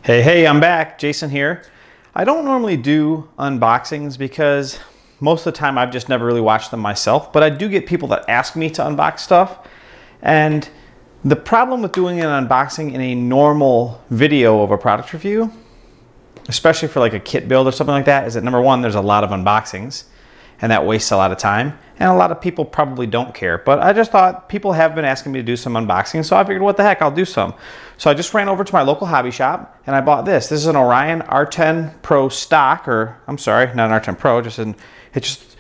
Hey, I'm back. Jason here. I don't normally do unboxings because most of the time I've just never really watched them myself, but I do get people that ask me to unbox stuff. And the problem with doing an unboxing in a normal video of a product review, especially for like a kit build or something like that, is that number one, there's a lot of unboxings and that wastes a lot of time. And a lot of people probably don't care, but I just thought people have been asking me to do some unboxing, so I figured what the heck, I'll do some. So I just ran over to my local hobby shop and I bought this. This is an Orion R10 Pro Stock, or I'm sorry, not an R10 Pro, it's just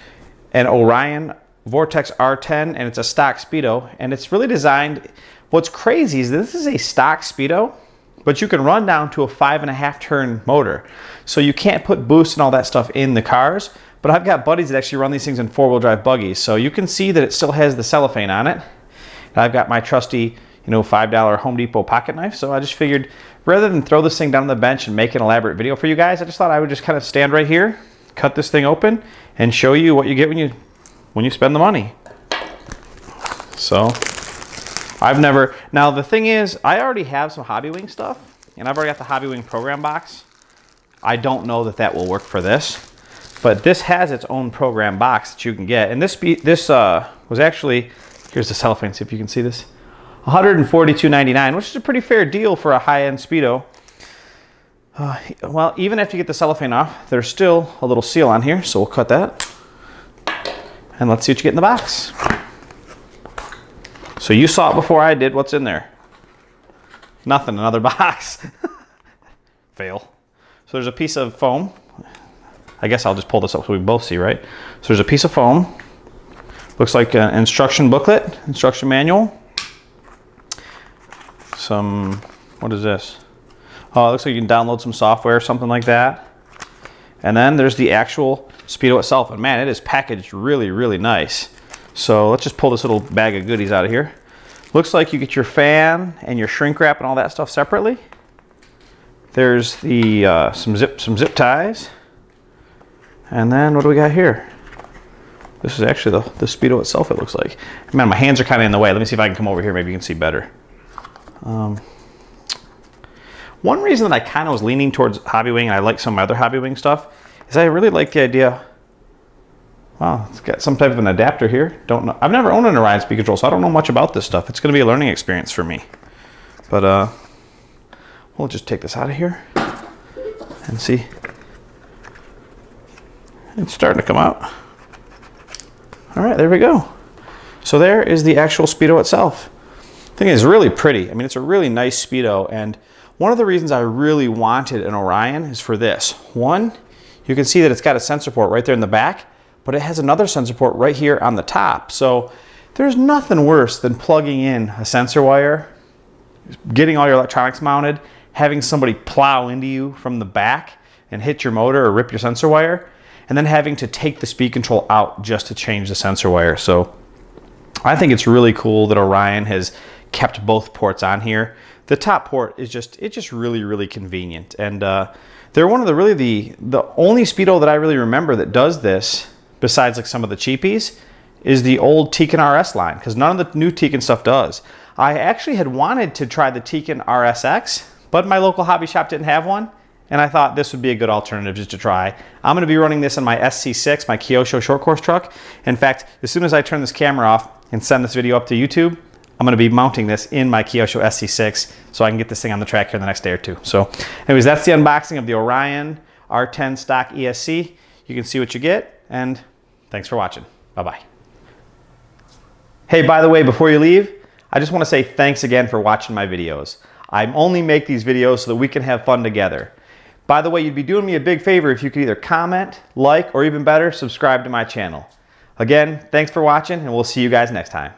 an Orion Vortex R10, and it's a stock speedo, and it's really designed. What's crazy is this is a stock speedo, but you can run down to a 5.5 turn motor. So you can't put boost and all that stuff in the cars, but I've got buddies that actually run these things in 4-wheel drive buggies. So you can see that it still has the cellophane on it. And I've got my trusty, $5 Home Depot pocket knife. So I just figured rather than throw this thing down on the bench and make an elaborate video for you guys, I just thought I would just kind of stand right here, cut this thing open, and show you what you get when you spend the money. So now the thing is, I already have some Hobbywing stuff, and I've already got the Hobbywing program box. I don't know that that will work for this, but this has its own program box that you can get. And this was actually, here's the cellophane, see if you can see this, $142.99, which is a pretty fair deal for a high-end speedo. Well, even after you get the cellophane off, there's still a little seal on here, so we'll cut that. And let's see what you get in the box. So you saw it before I did. What's in there? Nothing, another box. Fail. So there's a piece of foam. I guess I'll just pull this up so we both see, right? So there's a piece of foam. Looks like an instruction booklet, instruction manual. What is this? Oh, it looks like you can download some software or something like that. And then there's the actual speedo itself. And man, it is packaged really, really nice. So let's just pull this little bag of goodies out of here. Looks like you get your fan and your shrink wrap and all that stuff separately. There's the some zip ties. And then what do we got here? This is actually the speedo itself, it looks like. Man, my hands are kind of in the way. Let me see if I can come over here. Maybe you can see better. One reason that I kind of was leaning towards Hobbywing, and I like some of my other Hobbywing stuff, is I really like the idea. Wow, it's got some type of an adapter here. Don't know. I've never owned an Orion speed control, so I don't know much about this stuff. It's going to be a learning experience for me. But we'll just take this out of here and see. It's starting to come out. All right, there we go. So there is the actual speedo itself. The thing is really pretty. I mean, it's a really nice speedo, and one of the reasons I really wanted an Orion is for this. One, you can see that it's got a sensor port right there in the back, but it has another sensor port right here on the top. So there's nothing worse than plugging in a sensor wire, getting all your electronics mounted, having somebody plow into you from the back and hit your motor or rip your sensor wire, and then having to take the speed control out just to change the sensor wire. So I think it's really cool that Orion has kept both ports on here. The top port is just really, really convenient. And they're one of the only speedo that I really remember that does this, besides like some of the cheapies, is the old Tekin RS line, because none of the new Tekin stuff does. I actually had wanted to try the Tekin RSX, but my local hobby shop didn't have one, and I thought this would be a good alternative just to try. I'm going to be running this in my SC6, my Kyosho short course truck. In fact, as soon as I turn this camera off and send this video up to YouTube, I'm going to be mounting this in my Kyosho SC6 so I can get this thing on the track here in the next day or two. So anyways, that's the unboxing of the Orion R10 Stock ESC. You can see what you get, and thanks for watching. Bye-bye. Hey, by the way, before you leave, I just want to say thanks again for watching my videos. I only make these videos so that we can have fun together. By the way, you'd be doing me a big favor if you could either comment, like, or even better, subscribe to my channel. Again, thanks for watching, and we'll see you guys next time.